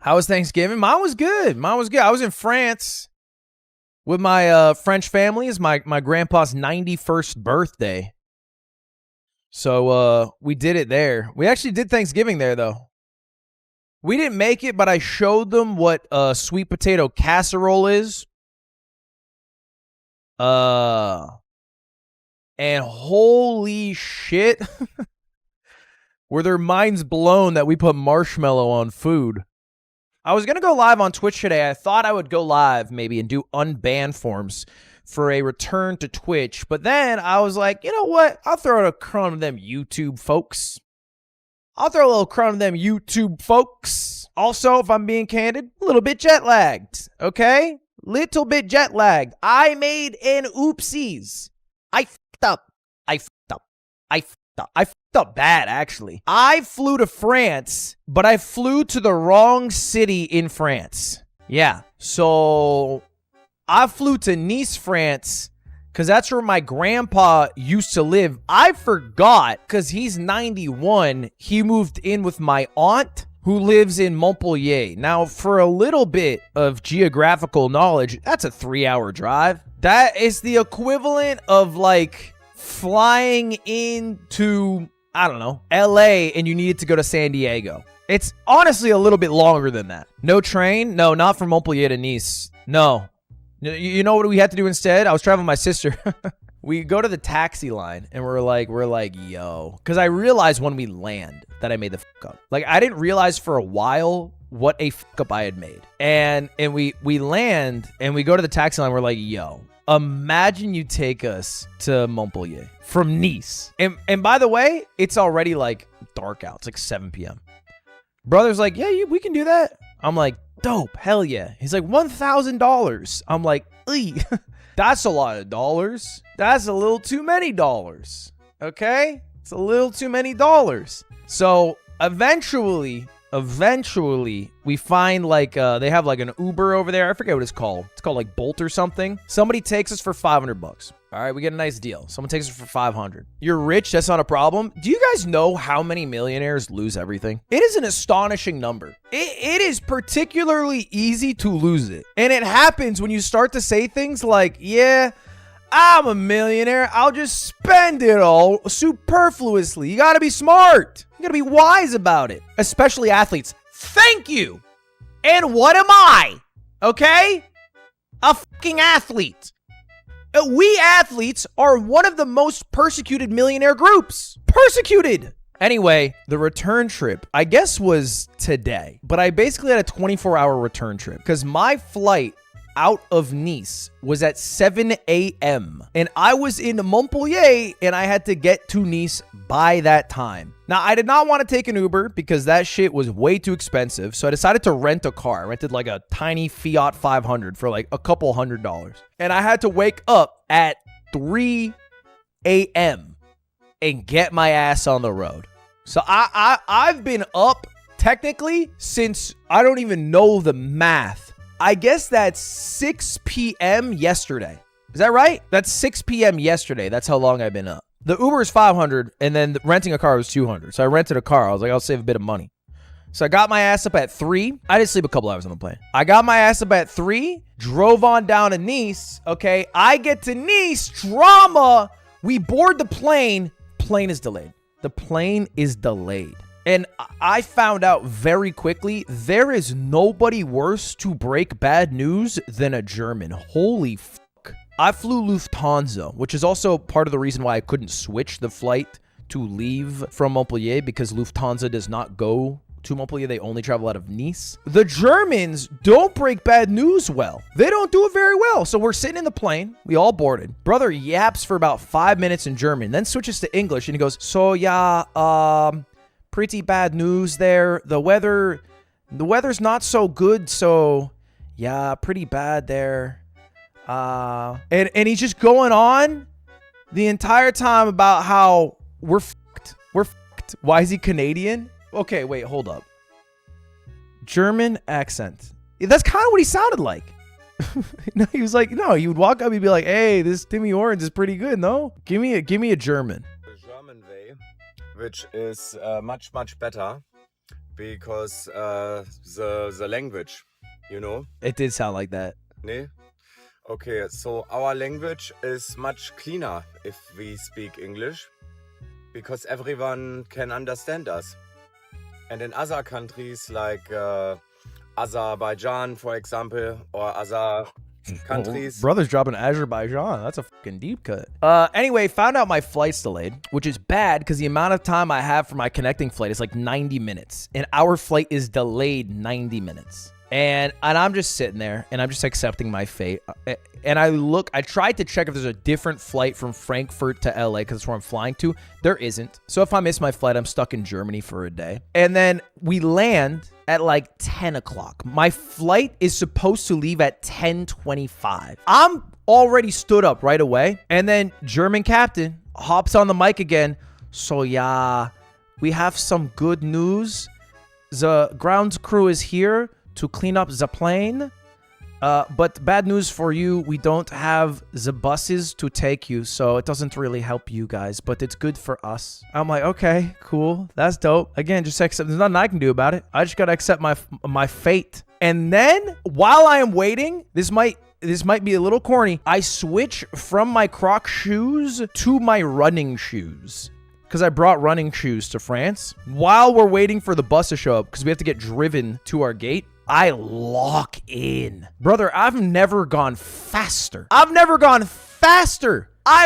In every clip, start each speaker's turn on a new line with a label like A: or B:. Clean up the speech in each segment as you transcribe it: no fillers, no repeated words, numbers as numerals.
A: How was Thanksgiving? Mine was good. Mine was good. I was in France with my French family. It's my grandpa's 91st birthday. So we did it there. We actually did Thanksgiving there, though. We didn't make it, but I showed them what sweet potato casserole is. And holy shit. Were their minds blown that we put marshmallow on food. I was going to go live on Twitch today. I thought I would go live maybe and do unban forms for a return to Twitch. But then I was like, you know what? I'll throw a crumb to them YouTube folks. Also, if I'm being candid, a little bit jet lagged, okay? Little bit jet lagged. I made an oopsies. I fucked up bad, actually. I flew to France, but I flew to the wrong city in France. Yeah, so I flew to Nice, France, because that's where my grandpa used to live. I forgot, because he's 91, he moved in with my aunt, who lives in Montpellier. Now, for a little bit of geographical knowledge, that's a 3-hour drive. That is the equivalent of, like, flying into, I don't know, LA, and you needed to go to San Diego. It's honestly a little bit longer than that. No train? No, not from Montpellier to Nice. No. You know what we had to do instead? I was traveling with my sister. We go to the taxi line, and we're like, yo. Because I realized when we land that I made the fuck up. Like, I didn't realize for a while what a fuck up I had made. And we land, and we go to the taxi line. We're like, yo, imagine you take us to Montpellier from Nice. And by the way, it's already, like, dark out. It's like 7 p.m. Brother's like, yeah, we can do that. I'm like, dope, hell yeah. He's like, $1,000. I'm like, that's a lot of dollars. That's a little too many dollars. Okay? It's a little too many dollars. So eventually, we find like, they have like an Uber over there. I forget what it's called. It's called like Bolt or something. Somebody takes us for $500. All right, we get a nice deal. Someone takes us for $500. You're rich, that's not a problem. Do you guys know how many millionaires lose everything? It is an astonishing number. It is particularly easy to lose it. And it happens when you start to say things like, yeah, I'm a millionaire. I'll just spend it all superfluously. You gotta be smart. You gotta be wise about it. Especially athletes. Thank you. And what am I? Okay? A fucking athlete. We athletes are one of the most persecuted millionaire groups. Persecuted. Anyway, the return trip, I guess, was today. But I basically had a 24-hour return trip because my flight out of Nice was at 7 a.m. And I was in Montpellier and I had to get to Nice by that time. Now, I did not want to take an Uber because that shit was way too expensive. So I decided to rent a car. I rented like a tiny Fiat 500 for like a couple $100. And I had to wake up at 3 a.m. and get my ass on the road. So I've been up technically since I don't even know the math. I guess that's 6 p.m. yesterday. Is that right? That's 6 p.m. yesterday. That's how long I've been up. The Uber is $500, and then renting a car was $200. So I rented a car. I was like, I'll save a bit of money. So I got my ass up at 3. I did sleep a couple hours on the plane. I got my ass up at 3, drove on down to Nice. Okay, I get to Nice, drama. We board the plane. Plane is delayed. The plane is delayed. And I found out very quickly, there is nobody worse to break bad news than a German. Holy fuck. I flew Lufthansa, which is also part of the reason why I couldn't switch the flight to leave from Montpellier, because Lufthansa does not go to Montpellier. They only travel out of Nice. The Germans don't break bad news well. They don't do it very well. So we're sitting in the plane. We all boarded. Brother yaps for about 5 minutes in German, then switches to English, and he goes, so yeah, pretty bad news there. The weather's not so good, so yeah, pretty bad there. And he's just going on the entire time about how we're fucked. We're fucked. Why is he Canadian? Okay, wait, hold up. German accent. That's kind of what he sounded like. No, he was like, no, he would walk up, he'd be like, hey, this Timmy Orange is pretty good, no? Give me a German.
B: The German way, which is much better, because the language, you know?
A: It did sound like that.
B: Nee? Okay, so our language is much cleaner if we speak English, because everyone can understand us. And in other countries like Azerbaijan, for example, or other countries.
A: Brother's dropping Azerbaijan. That's a fucking deep cut. Anyway, found out my flight's delayed, which is bad because the amount of time I have for my connecting flight is like 90 minutes. And our flight is delayed 90 minutes. And I'm just sitting there and I'm just accepting my fate. And I tried to check if there's a different flight from Frankfurt to LA because that's where I'm flying to. There isn't. So if I miss my flight, I'm stuck in Germany for a day. And then we land at like 10 o'clock. My flight is supposed to leave at 10:25. I'm already stood up right away. And then German captain hops on the mic again. So yeah, we have some good news. The ground crew is here to clean up the plane. But bad news for you, we don't have the buses to take you, so it doesn't really help you guys, but it's good for us. I'm like, okay, cool. That's dope. Again, just accept. There's nothing I can do about it. I just got to accept my fate. And then while I am waiting, this might be a little corny. I switch from my Croc shoes to my running shoes, because I brought running shoes to France. While we're waiting for the bus to show up, because we have to get driven to our gate, I lock in. Brother, I've never gone faster. I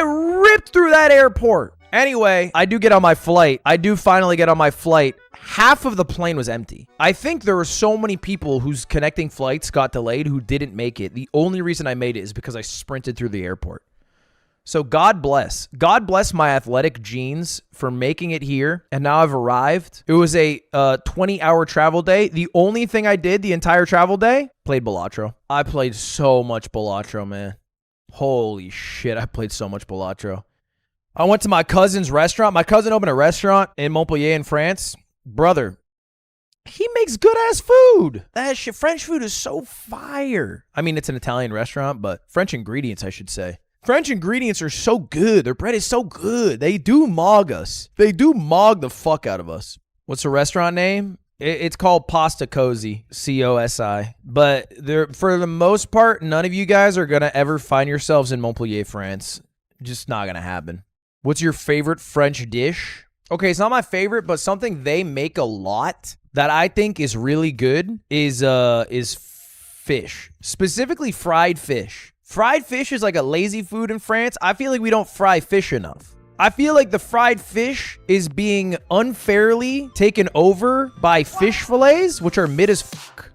A: ripped through that airport. Anyway, I do get on my flight. I do finally get on my flight. Half of the plane was empty. I think there were so many people whose connecting flights got delayed who didn't make it. The only reason I made it is because I sprinted through the airport. So God bless my athletic genes for making it here. And now I've arrived. It was a 20-hour travel day. The only thing I did the entire travel day, played Balatro. I played so much Balatro, man. Holy shit, I played so much Balatro. I went to my cousin's restaurant. My cousin opened a restaurant in Montpellier in France. Brother, he makes good-ass food. That shit, French food is so fire. I mean, it's an Italian restaurant, but French ingredients, I should say. French ingredients are so good. Their bread is so good. They do mog us. They do mog the fuck out of us. What's the restaurant name? It's called Pasta Cozy, C-O-S-I. But for the most part, none of you guys are going to ever find yourselves in Montpellier, France. Just not going to happen. What's your favorite French dish? Okay, it's not my favorite, but something they make a lot that I think is really good is fish. Specifically fried fish. Fried fish is like a lazy food in France. I feel like we don't fry fish enough. I feel like the fried fish is being unfairly taken over by fish fillets, which are mid as fuck.